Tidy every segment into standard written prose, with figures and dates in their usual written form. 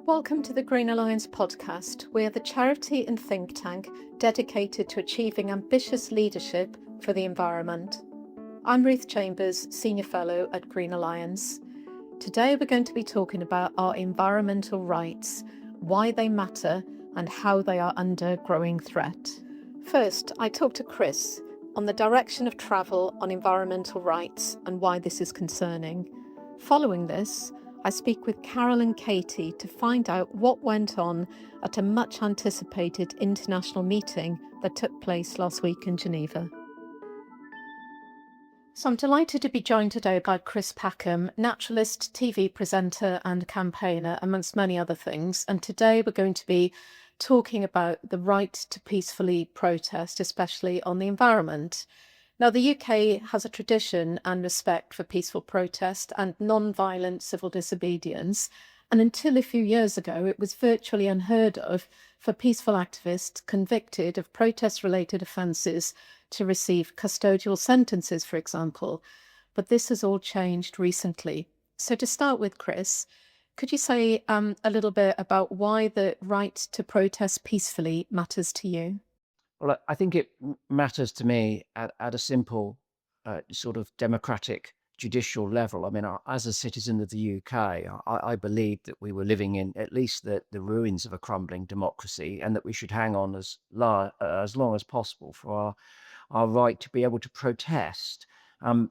Welcome to the Green Alliance podcast. We are the charity and think tank dedicated to achieving ambitious leadership for the environment. I'm Ruth Chambers, Senior Fellow at Green Alliance. Today we're going to be talking about our environmental rights, why they matter and how they are under growing threat. First, I talked to Chris on the direction of travel on environmental rights and why this is concerning. Following this, I speak with Carol and Katie to find out what went on at a much anticipated international meeting that took place last week in Geneva. So I'm delighted to be joined today by Chris Packham, naturalist, TV presenter and campaigner, amongst many other things. And today we're going to be talking about the right to peacefully protest, especially on the environment. Now, the UK has a tradition and respect for peaceful protest and non-violent civil disobedience. And until a few years ago, it was virtually unheard of for peaceful activists convicted of protest-related offences to receive custodial sentences, for example. But this has all changed recently. So to start with, Chris, could you say a little bit about why the right to protest peacefully matters to you? Well, I think it matters to me at a simple sort of democratic judicial level. I mean, as a citizen of the UK, I believe that we were living in at least the ruins of a crumbling democracy, and that we should hang on as long as possible for our right to be able to protest.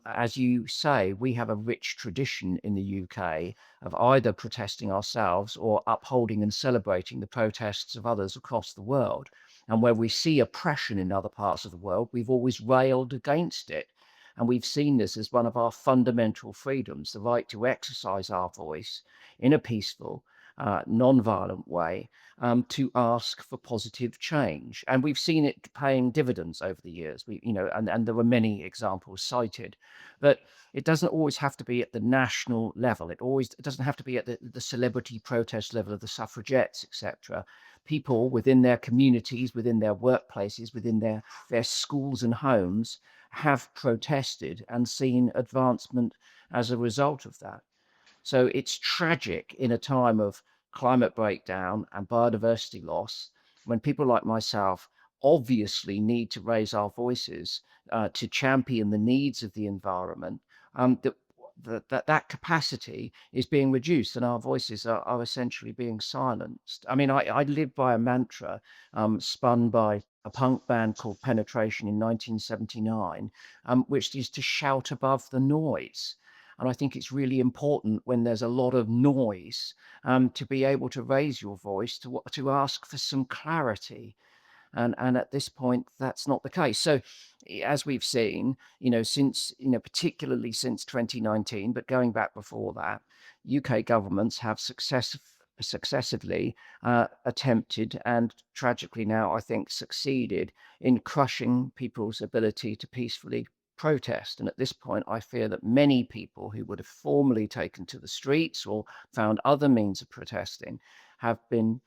As you say, we have a rich tradition in the UK of either protesting ourselves or upholding and celebrating the protests of others across the world. And where we see oppression in other parts of the world, we've always railed against it. And we've seen this as one of our fundamental freedoms, the right to exercise our voice in a peaceful, non-violent way, to ask for positive change. And we've seen it paying dividends over the years. And there were many examples cited. But it doesn't always have to be at the national level. It doesn't have to be at the celebrity protest level of the suffragettes, etc. People within their communities, within their workplaces, within their schools and homes have protested and seen advancement as a result of that. So it's tragic in a time of climate breakdown and biodiversity loss, when people like myself obviously need to raise our voices to champion the needs of the environment, that capacity is being reduced and our voices are essentially being silenced. I mean, I live by a mantra spun by a punk band called Penetration in 1979, which is to shout above the noise. And I think it's really important when there's a lot of noise to be able to raise your voice to ask for some clarity. And at this point, that's not the case. So, as we've seen, particularly since 2019, but going back before that, UK governments have successively attempted and tragically now, I think, succeeded in crushing people's ability to peacefully protest. And at this point, I fear that many people who would have formerly taken to the streets or found other means of protesting have been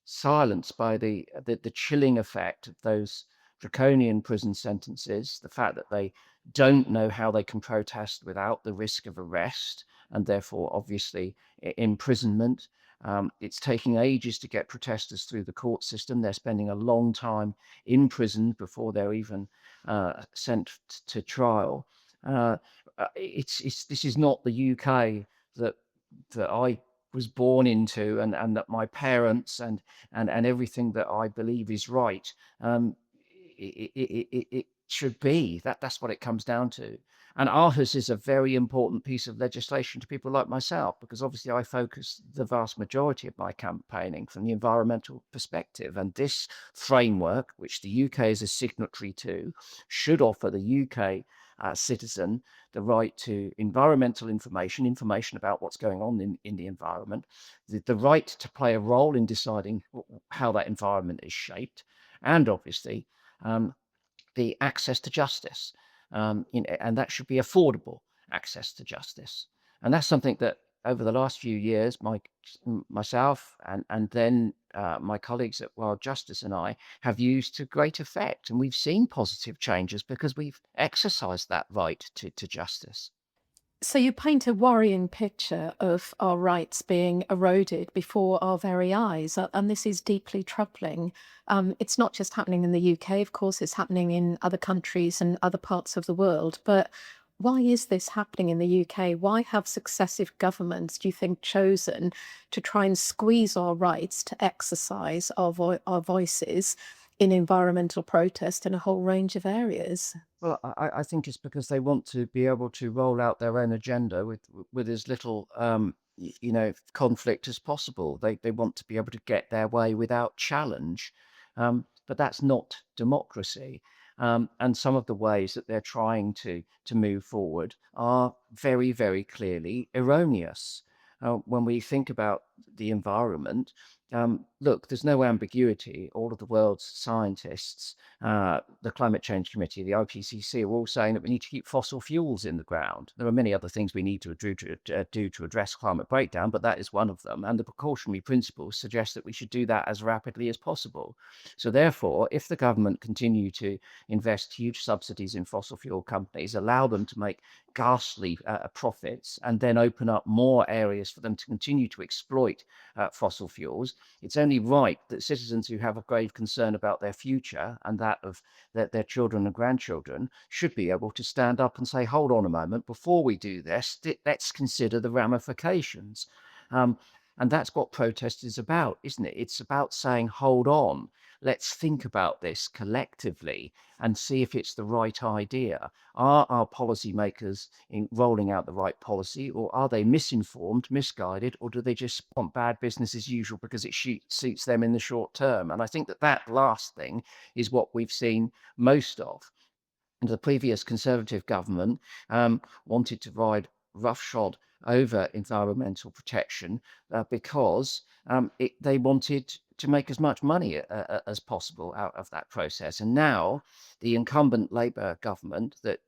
silenced by the chilling effect of those draconian prison sentences, the fact that they don't know how they can protest without the risk of arrest and therefore obviously imprisonment. It's taking ages to get protesters through the court system. They're spending a long time in prison before they're even sent to trial. This is not the UK that I was born into, and that my parents and everything that I believe is right, it should be. That's what it comes down to. And Aarhus is a very important piece of legislation to people like myself, because obviously I focus the vast majority of my campaigning from the environmental perspective. And this framework, which the UK is a signatory to, should offer the UK citizen the right to environmental information about what's going on in the environment, the right to play a role in deciding how that environment is shaped, and obviously the access to justice. And that should be affordable access to justice. And that's something that over the last few years, myself and then my colleagues at Wild Justice and I have used to great effect. And we've seen positive changes because we've exercised that right to justice. So you paint a worrying picture of our rights being eroded before our very eyes, and this is deeply troubling. It's not just happening in the UK, of course, it's happening in other countries and other parts of the world. But why is this happening in the UK? Why have successive governments, do you think, chosen to try and squeeze our rights to exercise our voices in environmental protest in a whole range of areas? Well, I think it's because they want to be able to roll out their own agenda with as little conflict as possible. They want to be able to get their way without challenge, but that's not democracy. And some of the ways that they're trying to move forward are very, very clearly erroneous. When we think about the environment, look, there's no ambiguity. All of the world's scientists, the Climate Change Committee, the IPCC, are all saying that we need to keep fossil fuels in the ground. There are many other things we need to do to address climate breakdown, but that is one of them. And the precautionary principles suggest that we should do that as rapidly as possible. So therefore, if the government continue to invest huge subsidies in fossil fuel companies, allow them to make ghastly profits, and then open up more areas for them to continue to exploit fossil fuels, it's only right that citizens who have a grave concern about their future and that of their children and grandchildren should be able to stand up and say, hold on a moment, before we do this, let's consider the ramifications. Um, and that's what protest is about, isn't it? It's about saying, hold on, let's think about this collectively and see if it's the right idea. Are our policymakers in rolling out the right policy, or are they misinformed, misguided, or do they just want bad business as usual because it suits them in the short term? And I think that that last thing is what we've seen most of. And the previous Conservative government wanted to ride roughshod over environmental protection because they wanted to make as much money as possible out of that process. And now the incumbent Labour government that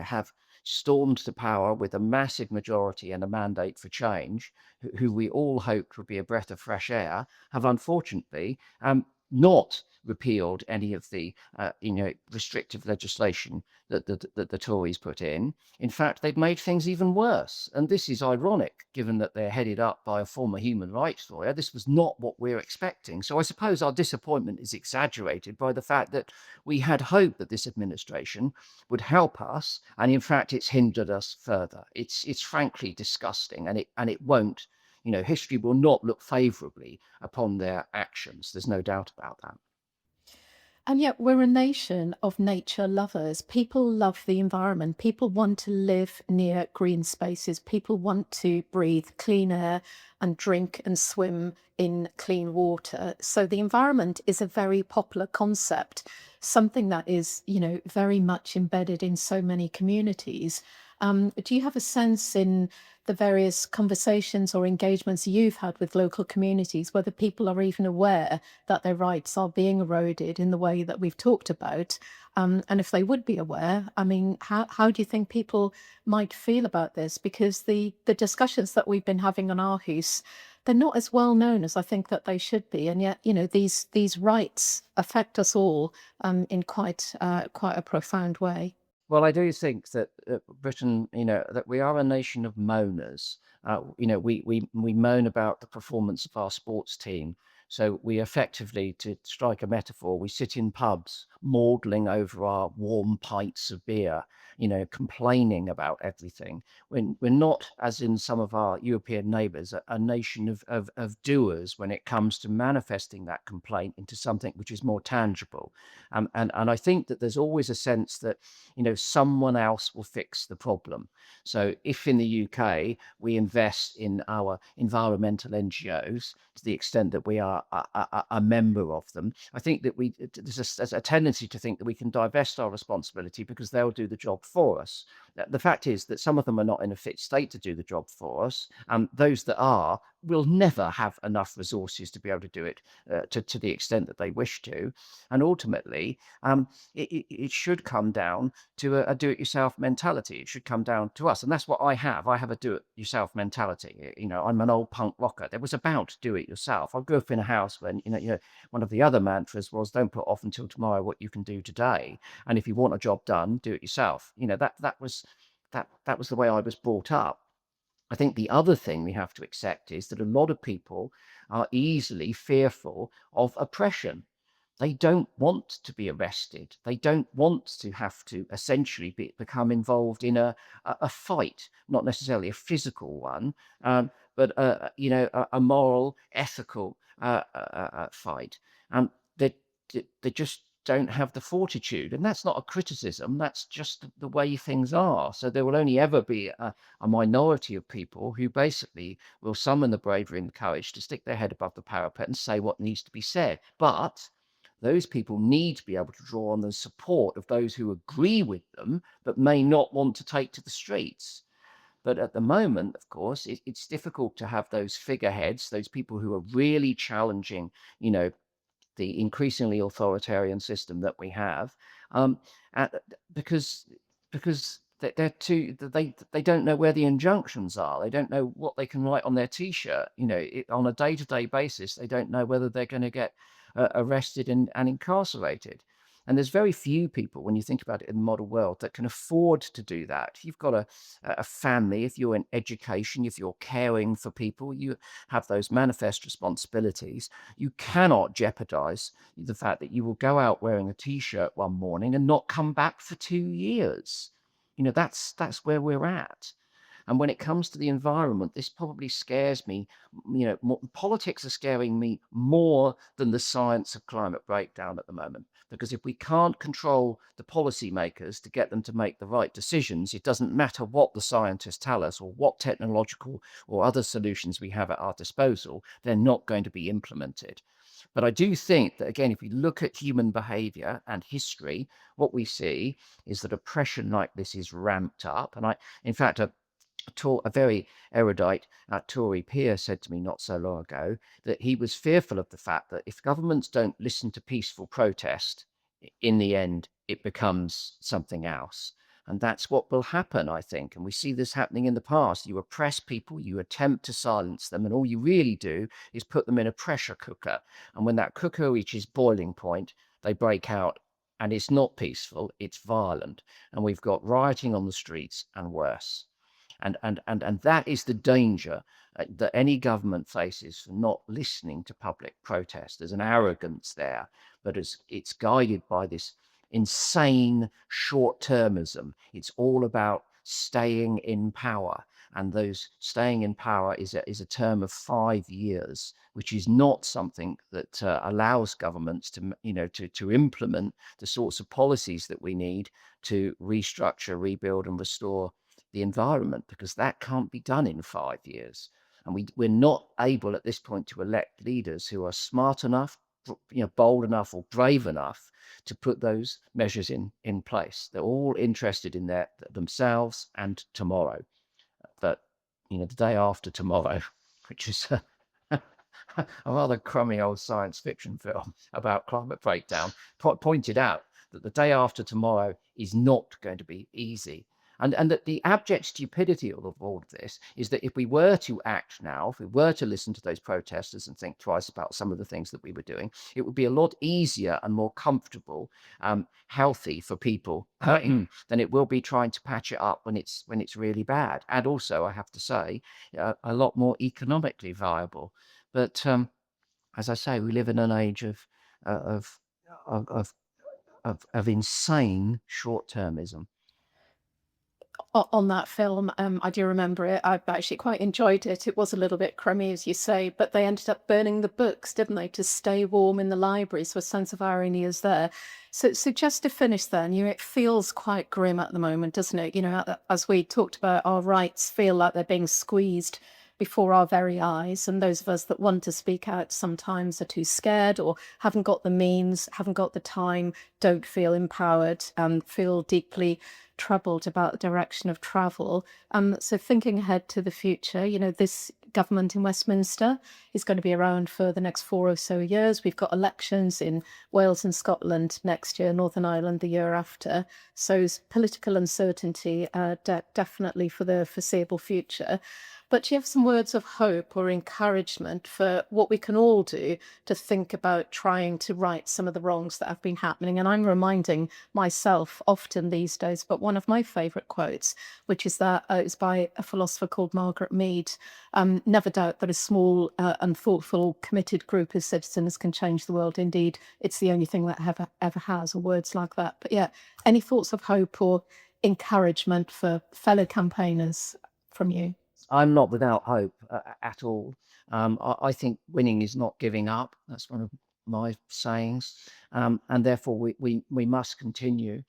have stormed to power with a massive majority and a mandate for change, who we all hoped would be a breath of fresh air, have unfortunately not repealed any of the restrictive legislation that the Tories put in. In fact, they've made things even worse. And this is ironic, given that they're headed up by a former human rights lawyer. This was not what we're expecting. So I suppose our disappointment is exaggerated by the fact that we had hoped that this administration would help us, and in fact, it's hindered us further. It's frankly disgusting, and it won't. History will not look favorably upon their actions. There's no doubt about that. And yet, we're a nation of nature lovers. People love the environment. People want to live near green spaces. People want to breathe clean air and drink and swim in clean water. So, the environment is a very popular concept, something that is, very much embedded in so many communities. Do you have a sense in the various conversations or engagements you've had with local communities whether people are even aware that their rights are being eroded in the way that we've talked about? And if they would be aware, I mean, how do you think people might feel about this? Because the discussions that we've been having on Aarhus, they're not as well known as I think that they should be. And yet, these rights affect us all in quite a profound way. Well, I do think that Britain, that we are a nation of moaners. We moan about the performance of our sports team. So we effectively, to strike a metaphor, we sit in pubs, maudling over our warm pints of beer, complaining about everything. We're not, as in some of our European neighbours, a nation of doers when it comes to manifesting that complaint into something which is more tangible. And I think that there's always a sense that someone else will fix the problem. So if in the UK we invest in our environmental NGOs to the extent that we are a member of them, I think that there's a tendency to think that we can divest our responsibility because they'll do the job for us. The fact is that some of them are not in a fit state to do the job for us. Those that are will never have enough resources to be able to do it to the extent that they wish to. And ultimately, it should come down to a do-it-yourself mentality. It should come down to us. And that's what I have. I have a do-it-yourself mentality. I'm an old punk rocker. There was about do-it-yourself. I grew up in a house when, one of the other mantras was don't put off until tomorrow what you can do today. And if you want a job done, do it yourself. That was that was the way I was brought up. I think the other thing we have to accept is that a lot of people are easily fearful of oppression. They don't want to be arrested. They don't want to have to essentially become involved in a fight, not necessarily a physical one, but a moral, ethical fight. They they just don't have the fortitude, and that's not a criticism. That's just the way things are. So there will only ever be a minority of people who basically will summon the bravery and the courage to stick their head above the parapet and say what needs to be said. But those people need to be able to draw on the support of those who agree with them, but may not want to take to the streets. But at the moment, of course, it's difficult to have those figureheads, those people who are really challenging, you know, the increasingly authoritarian system that we have, um, at, because they're too they don't know where the injunctions are. They don't know what they can write on their T-shirt. On a day-to-day basis, they don't know whether they're going to get arrested and incarcerated. And there's very few people, when you think about it in the modern world, that can afford to do that. If you've got a family, if you're in education, if you're caring for people, you have those manifest responsibilities. You cannot jeopardize the fact that you will go out wearing a T-shirt one morning and not come back for 2 years. That's where we're at. And when it comes to the environment, this probably scares me. Politics are scaring me more than the science of climate breakdown at the moment. Because if we can't control the policymakers to get them to make the right decisions, it doesn't matter what the scientists tell us or what technological or other solutions we have at our disposal, they're not going to be implemented. But I do think that, again, if we look at human behavior and history, what we see is that oppression like this is ramped up. And in fact, a very erudite Tory peer said to me not so long ago that he was fearful of the fact that if governments don't listen to peaceful protest, in the end, it becomes something else. And that's what will happen, I think. And we see this happening in the past. You oppress people, you attempt to silence them, and all you really do is put them in a pressure cooker. And when that cooker reaches boiling point, they break out. And it's not peaceful, it's violent. And we've got rioting on the streets and worse. And that is the danger that any government faces for not listening to public protest. There's an arrogance there, but it's guided by this insane short-termism. It's all about staying in power. And those staying in power is a term of 5 years, which is not something that allows governments to implement the sorts of policies that we need to restructure, rebuild, and restore the environment, because that can't be done in 5 years. And we're not able at this point to elect leaders who are smart enough, bold enough or brave enough to put those measures in place. They're all interested in themselves and tomorrow. But, the day after tomorrow, which is a rather crummy old science fiction film about climate breakdown, pointed out that the day after tomorrow is not going to be easy. And that the abject stupidity of all of this is that if we were to act now, if we were to listen to those protesters and think twice about some of the things that we were doing, it would be a lot easier and more comfortable, healthy for people than it will be trying to patch it up when it's really bad. And also, I have to say, a lot more economically viable. But as I say, we live in an age of insane short-termism. On that film, I do remember it. I actually quite enjoyed it. It was a little bit crummy, as you say, but they ended up burning the books, didn't they, to stay warm in the library. So a sense of irony is there. So just to finish then, it feels quite grim at the moment, doesn't it? As we talked about, our rights feel like they're being squeezed before our very eyes. And those of us that want to speak out sometimes are too scared or haven't got the means, haven't got the time, don't feel empowered and feel deeply troubled about the direction of travel. So thinking ahead to the future, this government in Westminster is going to be around for the next 4 or so years. We've got elections in Wales and Scotland next year, Northern Ireland the year after. So political uncertainty definitely for the foreseeable future. But do you have some words of hope or encouragement for what we can all do to think about trying to right some of the wrongs that have been happening? And I'm reminding myself often these days, but one of my favourite quotes, which is that it was by a philosopher called Margaret Mead. Never doubt that a small and thoughtful, committed group of citizens can change the world. Indeed, it's the only thing that ever has, or words like that. But yeah, any thoughts of hope or encouragement for fellow campaigners from you? I'm not without hope at all. I think winning is not giving up. That's one of my sayings. And therefore, we must continue.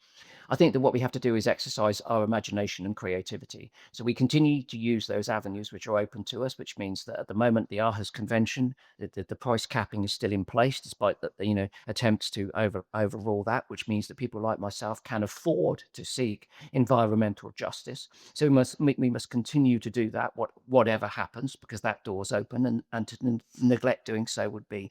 I think that what we have to do is exercise our imagination and creativity. So we continue to use those avenues which are open to us, which means that at the moment, the Aarhus Convention, the price capping is still in place, despite the attempts to overrule that, which means that people like myself can afford to seek environmental justice. So we must continue to do that, whatever happens, because that door's open, and to neglect doing so would be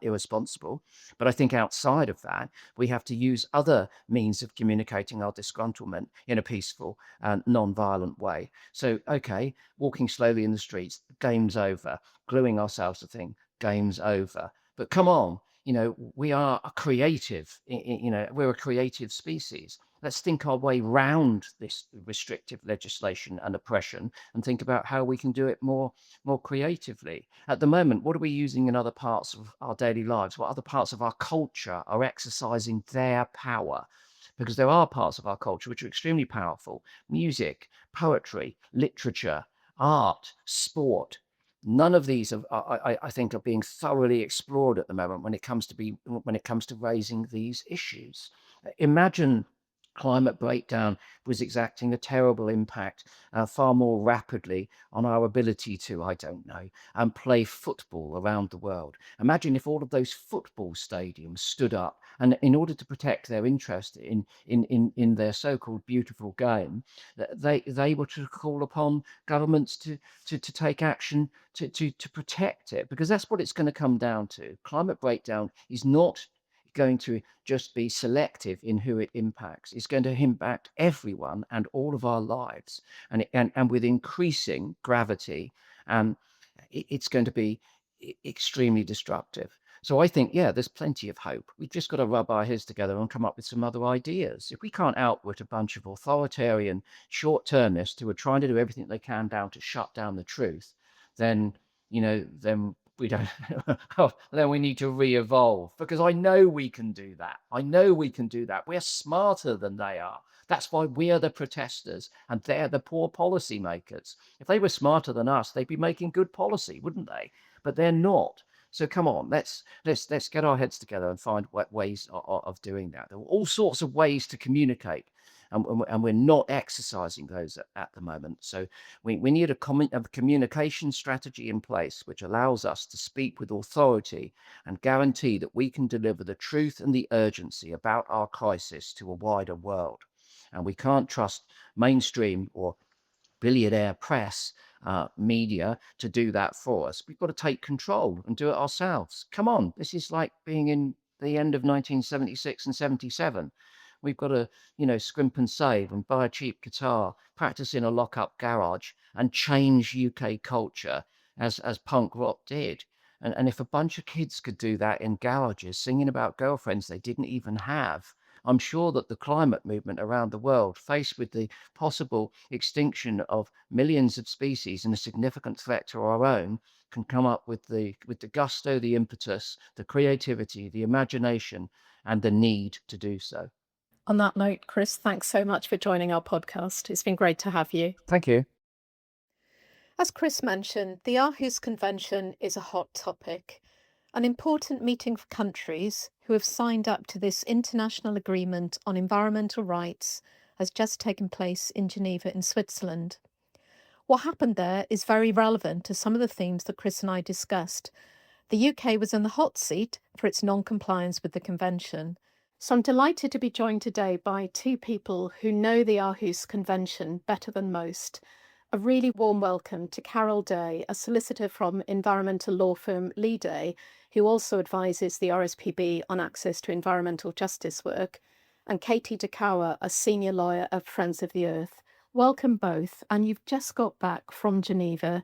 irresponsible. But I think outside of that, we have to use other means of communicating our disgruntlement in a peaceful and non-violent way. So, okay, walking slowly in the streets, game's over. Gluing ourselves to things, game's over. But come on, we are a creative, we're a creative species. Let's think our way round this restrictive legislation and oppression and think about how we can do it more creatively. At the moment, what are we using in other parts of our daily lives? What other parts of our culture are exercising their power? Because there are parts of our culture which are extremely powerful: music, poetry, literature, art, sport. None of these I think are being thoroughly explored at the moment when it comes to raising these issues. Imagine climate breakdown was exacting a terrible impact far more rapidly on our ability to, I don't know, play football around the world. Imagine if all of those football stadiums stood up, and in order to protect their interest in their so-called beautiful game, they were to call upon governments to take action to protect it, because that's what it's going to come down to. Climate breakdown is not going to just be selective in who it impacts. It's going to impact everyone and all of our lives, and with increasing gravity, and it's going to be extremely destructive. So I think, yeah, there's plenty of hope. We've just got to rub our heads together and come up with some other ideas. If we can't outwit a bunch of authoritarian short-termists who are trying to do everything they can to shut down the truth, then then we don't then we need to re-evolve, because I know we can do that. We're smarter than they are. That's why we are the protesters and they're the poor policymakers. If they were smarter than us, they'd be making good policy, wouldn't they? But they're not. So come on, let's get our heads together and find ways of doing that. There are all sorts of ways to communicate, and we're not exercising those at the moment. So we need a communication strategy in place which allows us to speak with authority and guarantee that we can deliver the truth and the urgency about our crisis to a wider world. And we can't trust mainstream or billionaire press media to do that for us. We've got to take control and do it ourselves. Come on, this is like being in the end of 1976 and 77. We've got to, scrimp and save and buy a cheap guitar, practice in a lock-up garage, and change UK culture as punk rock did. And if a bunch of kids could do that in garages, singing about girlfriends they didn't even have, I'm sure that the climate movement around the world, faced with the possible extinction of millions of species and a significant threat to our own, can come up with the gusto, the impetus, the creativity, the imagination, and the need to do so. On that note, Chris, thanks so much for joining our podcast. It's been great to have you. Thank you. As Chris mentioned, the Aarhus Convention is a hot topic. An important meeting for countries who have signed up to this international agreement on environmental rights has just taken place in Geneva in Switzerland. What happened there is very relevant to some of the themes that Chris and I discussed. The UK was in the hot seat for its non-compliance with the convention. So I'm delighted to be joined today by two people who know the Aarhus Convention better than most. A really warm welcome to Carol Day, a solicitor from environmental law firm Lee Day, who also advises the RSPB on access to environmental justice work, and Katie de Kauwe, a senior lawyer at Friends of the Earth. Welcome both. And you've just got back from Geneva,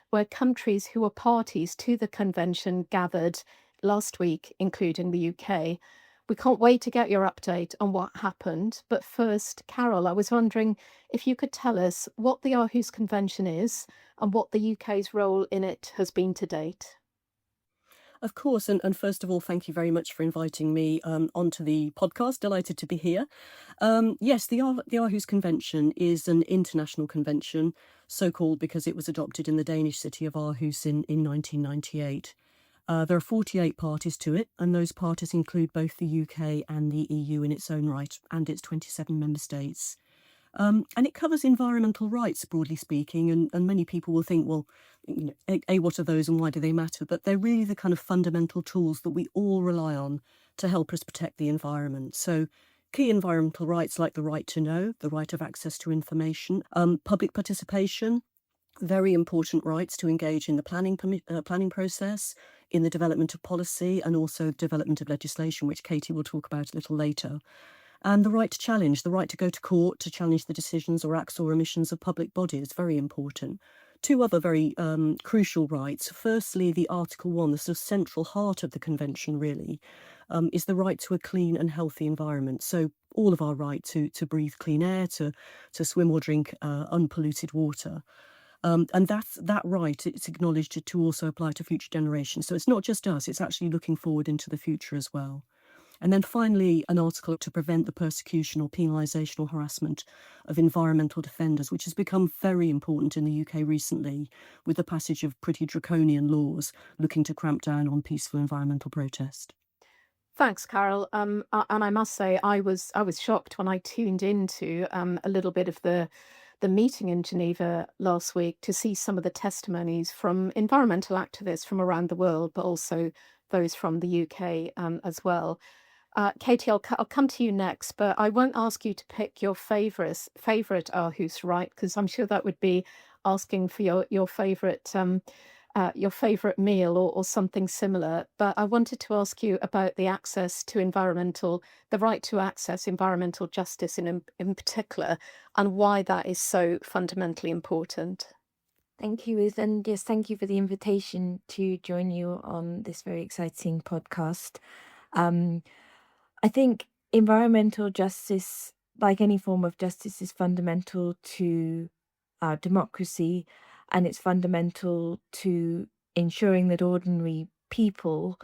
where countries who were parties to the convention gathered last week, including the UK. We can't wait to get your update on what happened. But first, Carol, I was wondering if you could tell us what the Aarhus Convention is and what the UK's role in it has been to date. Of course, and first of all, thank you very much for inviting me onto the podcast. Delighted to be here. Yes, the Aarhus Convention is an international convention, so called because it was adopted in the Danish city of Aarhus in 1998. There are 48 parties to it, and those parties include both the UK and the EU in its own right, and its 27 member states. And it covers environmental rights, broadly speaking, and many people will think, well, what are those and why do they matter? But they're really the kind of fundamental tools that we all rely on to help us protect the environment. So key environmental rights like the right to know, the right of access to information, public participation, very important rights to engage in the planning process, in the development of policy, and also development of legislation, which Katie will talk about a little later. And the right to challenge, the right to go to court to challenge the decisions or acts or omissions of public bodies, very important. Two other very crucial rights. Firstly, the Article 1, the sort of central heart of the convention really, is the right to a clean and healthy environment. So all of our right to breathe clean air, to swim or drink unpolluted water. And that right, it's acknowledged to also apply to future generations. So it's not just us, it's actually looking forward into the future as well. And then finally, an article to prevent the persecution or penalisation or harassment of environmental defenders, which has become very important in the UK recently, with the passage of pretty draconian laws looking to cramp down on peaceful environmental protest. Thanks, Carol. And I must say, I was shocked when I tuned into a little bit of the meeting in Geneva last week to see some of the testimonies from environmental activists from around the world, but also those from the UK as well. Katie, I'll come to you next, but I won't ask you to pick your favorite Aarhus, right? Because I'm sure that would be asking for your favorite meal or something similar. But I wanted to ask you about the right to access environmental justice in particular, and why that is so fundamentally important. Thank you, Ruth. And yes, thank you for the invitation to join you on this very exciting podcast. I think environmental justice, like any form of justice, is fundamental to our democracy, and it's fundamental to ensuring that ordinary people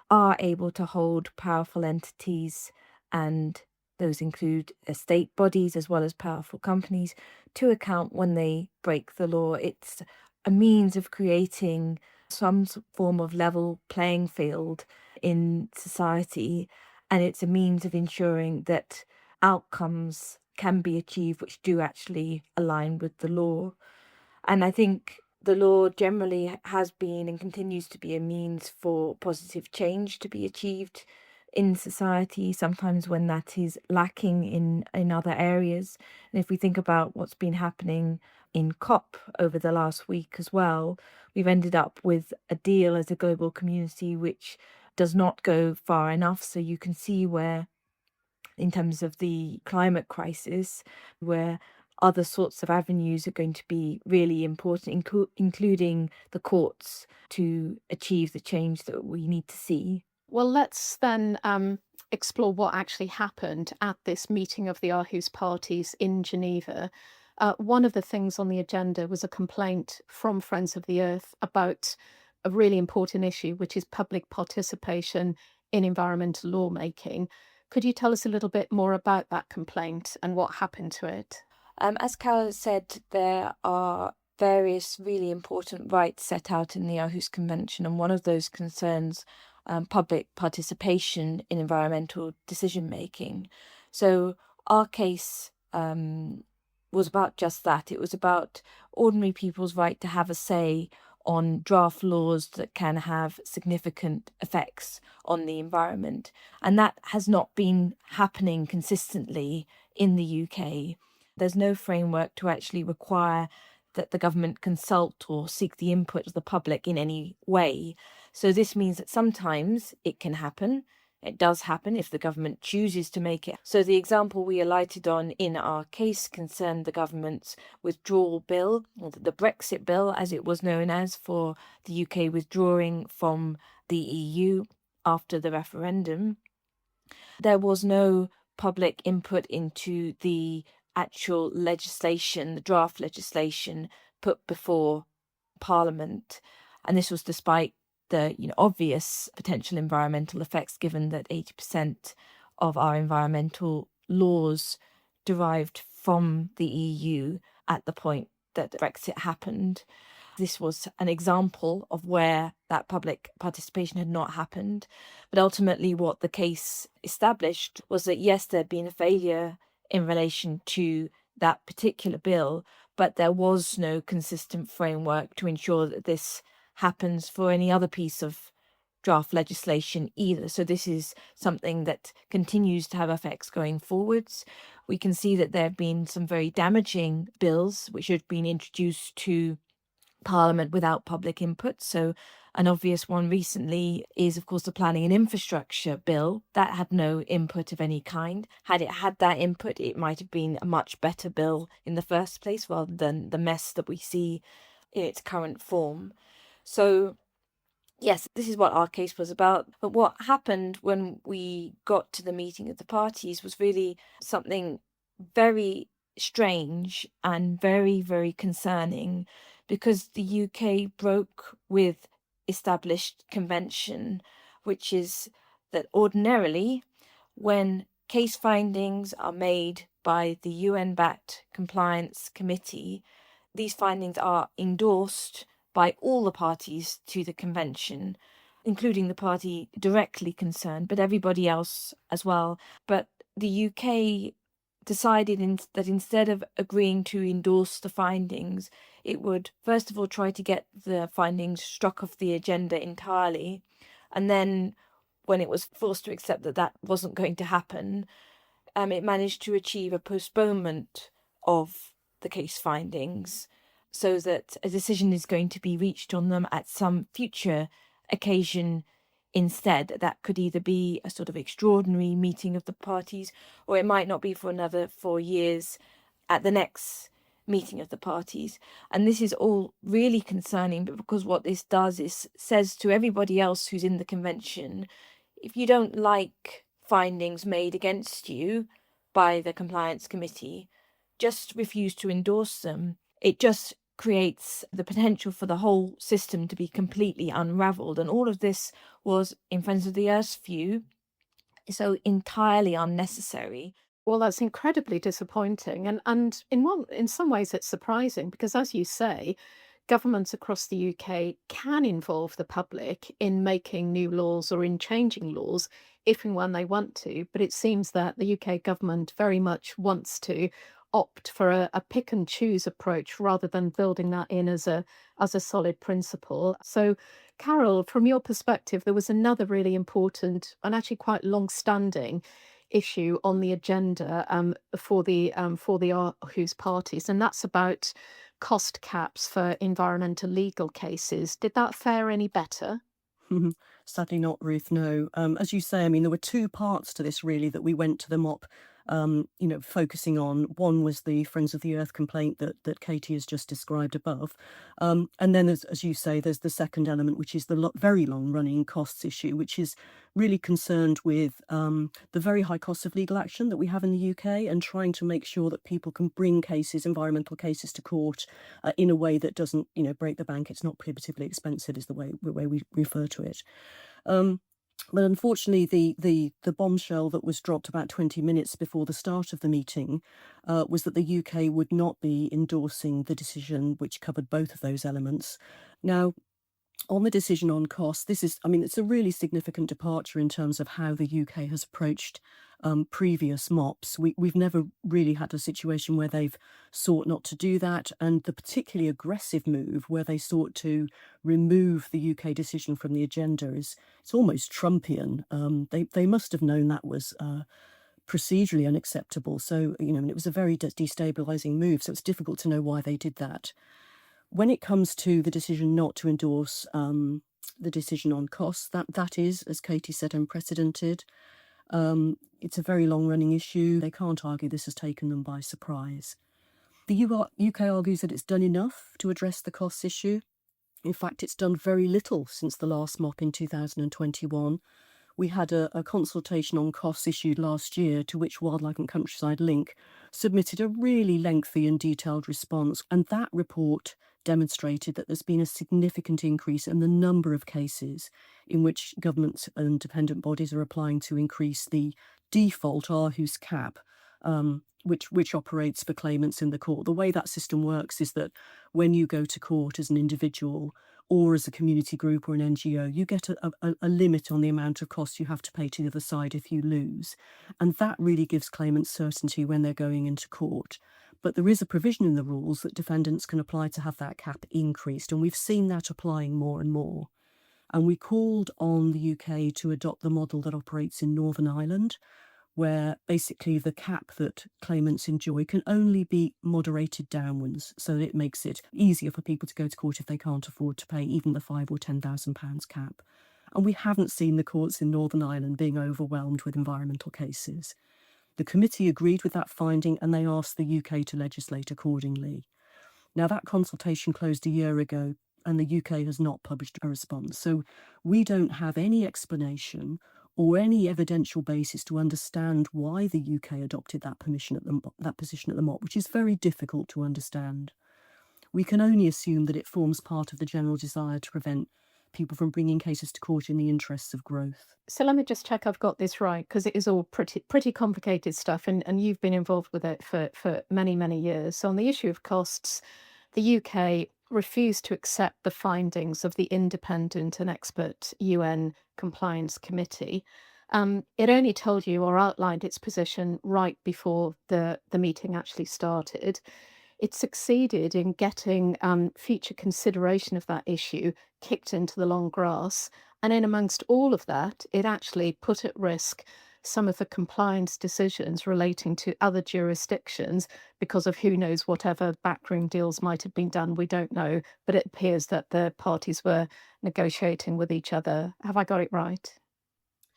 are able to hold powerful entities, and those include state bodies as well as powerful companies, to account when they break the law. It's a means of creating some form of level playing field in society, and it's a means of ensuring that outcomes can be achieved which do actually align with the law. And I think the law generally has been and continues to be a means for positive change to be achieved in society, sometimes when that is lacking in other areas. And if we think about what's been happening in COP over the last week as well, we've ended up with a deal as a global community which does not go far enough. So you can see where, in terms of the climate crisis, where other sorts of avenues are going to be really important, including the courts, to achieve the change that we need to see. Well, let's then explore what actually happened at this meeting of the Aarhus parties in Geneva. One of the things on the agenda was a complaint from Friends of the Earth about a really important issue, which is public participation in environmental lawmaking. Could you tell us a little bit more about that complaint and what happened to it? As Carol said, there are various really important rights set out in the Aarhus Convention, and one of those concerns public participation in environmental decision making. So our case was about just that. It was about ordinary people's right to have a say on draft laws that can have significant effects on the environment. And that has not been happening consistently in the UK. There's no framework to actually require that the government consult or seek the input of the public in any way. So this means that sometimes it can happen, It does happen if the government chooses to make it. So the example we alighted on in our case concerned the government's withdrawal bill, or the Brexit bill, as it was known as, for the UK withdrawing from the EU after the referendum. There was no public input into the actual legislation, the draft legislation put before Parliament. And this was despite the obvious potential environmental effects, given that 80% of our environmental laws derived from the EU at the point that Brexit happened. This was an example of where that public participation had not happened. But ultimately, what the case established was that, yes, there'd been a failure in relation to that particular bill, but there was no consistent framework to ensure that this happens for any other piece of draft legislation either. So this is something that continues to have effects going forwards. We can see that there have been some very damaging bills which have been introduced to Parliament without public input. So an obvious one recently is, of course, the Planning and Infrastructure Bill. That had no input of any kind. Had it had that input, it might have been a much better bill in the first place, rather than the mess that we see in its current form. So yes, this is what our case was about. But what happened when we got to the meeting of the parties was really something very strange and very, very concerning, because the UK broke with established convention, which is that ordinarily, when case findings are made by the UN-backed compliance committee, these findings are endorsed by all the parties to the convention, including the party directly concerned, but everybody else as well. But the UK decided that instead of agreeing to endorse the findings, it would first of all try to get the findings struck off the agenda entirely. And then when it was forced to accept that that wasn't going to happen, it managed to achieve a postponement of the case findings, so that a decision is going to be reached on them at some future occasion instead. That could either be a sort of extraordinary meeting of the parties, or it might not be for another 4 years at the next meeting of the parties. And this is all really concerning, because what this does is says to everybody else who's in the convention, if you don't like findings made against you by the compliance committee, just refuse to endorse them. It just creates the potential for the whole system to be completely unravelled. And all of this was, in Friends of the Earth's view, so entirely unnecessary. Well, that's incredibly disappointing. And in some ways it's surprising, because as you say, governments across the UK can involve the public in making new laws or in changing laws if and when they want to. But it seems that the UK government very much wants to opt for a pick and choose approach rather than building that in as a solid principle. So, Carol, from your perspective, there was another really important and actually quite long-standing issue on the agenda for the Aarhus parties, and that's about cost caps for environmental legal cases. Did that fare any better? Sadly not, Ruth, no. As you say, I mean, there were two parts to this really that we went to the MOP, focusing on. One was the Friends of the Earth complaint that Katie has just described above. And then, as you say, there's the second element, which is the very long-running costs issue, which is really concerned with the very high costs of legal action that we have in the UK, and trying to make sure that people can bring environmental cases to court in a way that doesn't, break the bank. It's not prohibitively expensive, is the way we refer to it. But unfortunately, the bombshell that was dropped about 20 minutes before the start of the meeting was that the UK would not be endorsing the decision which covered both of those elements. Now, on the decision on costs, it's a really significant departure in terms of how the UK has approached previous MOPs. We've never really had a situation where they've sought not to do that, and the particularly aggressive move where they sought to remove the UK decision from the agenda it's almost Trumpian. They must have known that was procedurally unacceptable. So, and it was a very destabilising move. So it's difficult to know why they did that. When it comes to the decision not to endorse the decision on costs, that is, as Katie said, unprecedented. It's a very long-running issue. They can't argue this has taken them by surprise. The UK argues that it's done enough to address the costs issue. In fact, it's done very little since the last MOP in 2021. We had a consultation on costs issued last year, to which Wildlife and Countryside Link submitted a really lengthy and detailed response. And that report demonstrated that there's been a significant increase in the number of cases in which governments and independent bodies are applying to increase the default Aarhus cap, which operates for claimants in the court. The way that system works is that when you go to court as an individual or as a community group or an NGO, you get a limit on the amount of costs you have to pay to the other side if you lose. And that really gives claimants certainty when they're going into court. But there is a provision in the rules that defendants can apply to have that cap increased, and we've seen that applying more and more. And we called on the UK to adopt the model that operates in Northern Ireland, where basically the cap that claimants enjoy can only be moderated downwards, so that it makes it easier for people to go to court if they can't afford to pay even the £5,000 or £10,000 cap. And we haven't seen the courts in Northern Ireland being overwhelmed with environmental cases. The committee agreed with that finding, and they asked the UK to legislate accordingly. Now, that consultation closed a year ago, and the UK has not published a response. So we don't have any explanation or any evidential basis to understand why the UK adopted that position at the MOP, which is very difficult to understand. We can only assume that it forms part of the general desire to prevent people from bringing cases to court in the interests of growth. So let me just check I've got this right, because it is all pretty complicated stuff, and you've been involved with it for many, many years. So on the issue of costs, the UK refused to accept the findings of the independent and expert UN compliance committee. It only told you or outlined its position right before the meeting actually started. It succeeded in getting future consideration of that issue kicked into the long grass. And in amongst all of that, it actually put at risk some of the compliance decisions relating to other jurisdictions because of who knows whatever backroom deals might have been done. We don't know, but it appears that the parties were negotiating with each other. Have I got it right?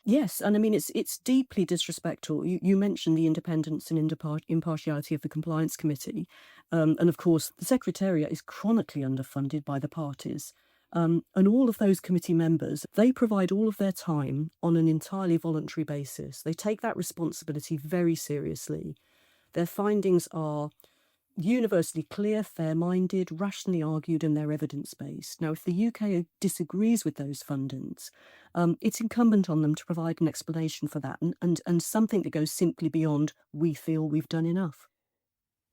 Yes, and I mean, it's deeply disrespectful. You mentioned the independence and impartiality of the Compliance Committee. And of course, the Secretariat is chronically underfunded by the parties. And all of those committee members, they provide all of their time on an entirely voluntary basis. They take that responsibility very seriously. Their findings are universally clear, fair-minded, rationally argued, and they're evidence-based. Now, if the UK disagrees with those findings, it's incumbent on them to provide an explanation for that and something that goes simply beyond, we feel we've done enough.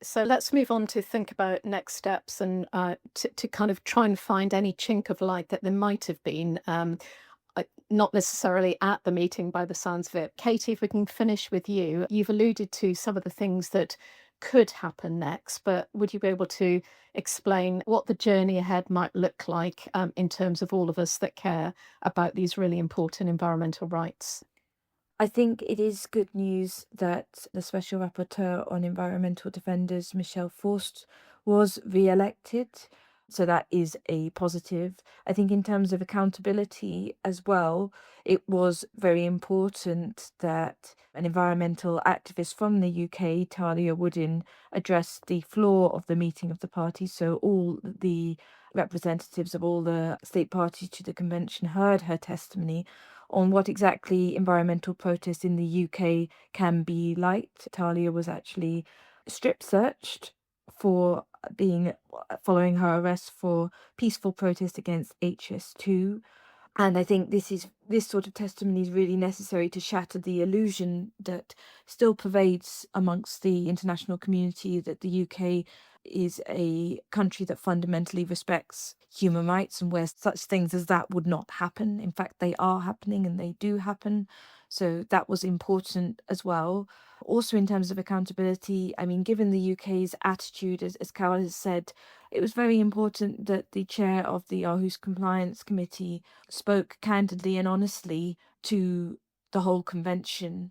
So let's move on to think about next steps and to kind of try and find any chink of light that there might have been, not necessarily at the meeting by the sounds of it. Katie, if we can finish with you, you've alluded to some of the things that could happen next, but would you be able to explain what the journey ahead might look like in terms of all of us that care about these really important environmental rights? I think it is good news that the Special Rapporteur on Environmental Defenders, Michelle Forst, was re-elected. So that is a positive. I think in terms of accountability as well, it was very important that an environmental activist from the UK, Talia Woodin, addressed the floor of the meeting of the party. So all the representatives of all the state parties to the convention heard her testimony on what exactly environmental protest in the UK can be like. Talia was actually strip searched for following her arrest for peaceful protest against HS2. And I think this sort of testimony is really necessary to shatter the illusion that still pervades amongst the international community that the UK is a country that fundamentally respects human rights and where such things as that would not happen. In fact, they are happening and they do happen. So that was important as well. Also, in terms of accountability, I mean, given the UK's attitude, as Carol has said, it was very important that the chair of the Aarhus Compliance Committee spoke candidly and honestly to the whole convention.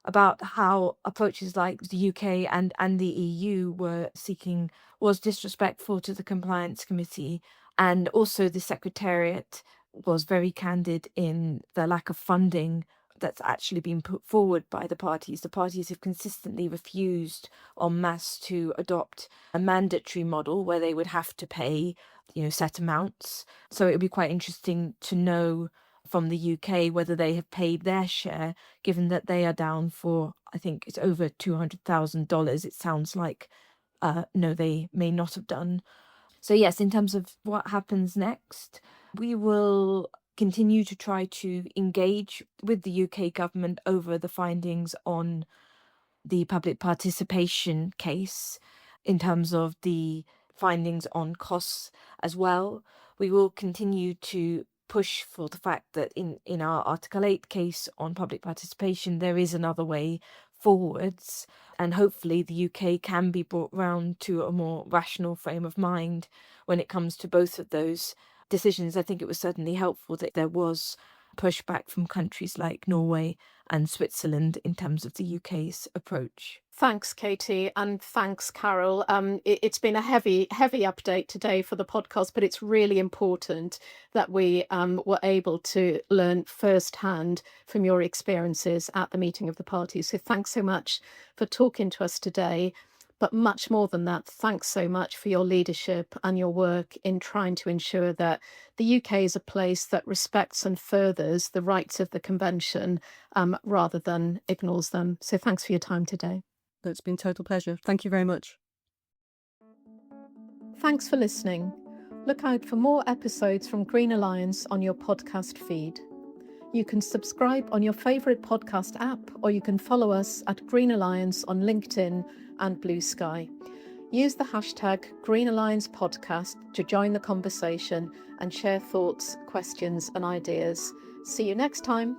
about how approaches like the UK and the EU were seeking was disrespectful to the Compliance Committee. And also the Secretariat was very candid in the lack of funding that's actually been put forward by the parties. The parties have consistently refused en masse to adopt a mandatory model where they would have to pay, set amounts. So it would be quite interesting to know from the UK whether they have paid their share, given that they are down for, I think it's over $200,000. It sounds like, no, they may not have done. So yes, in terms of what happens next, we will continue to try to engage with the UK government over the findings on the public participation case in terms of the findings on costs as well. We will continue to push for the fact that in our Article 8 case on public participation, there is another way forwards, and hopefully the UK can be brought round to a more rational frame of mind when it comes to both of those decisions. I think it was certainly helpful that there was pushback from countries like Norway and Switzerland in terms of the UK's approach. Thanks, Katie, and thanks, Carol. It's been a heavy update today for the podcast, but it's really important that we were able to learn firsthand from your experiences at the meeting of the parties. So thanks so much for talking to us today. But much more than that, thanks so much for your leadership and your work in trying to ensure that the UK is a place that respects and furthers the rights of the Convention rather than ignores them. So thanks for your time today. It's been a total pleasure. Thank you very much. Thanks for listening. Look out for more episodes from Green Alliance on your podcast feed. You can subscribe on your favourite podcast app, or you can follow us at Green Alliance on LinkedIn and Blue Sky. Use the hashtag Green Alliance Podcast to join the conversation and share thoughts, questions and ideas. See you next time.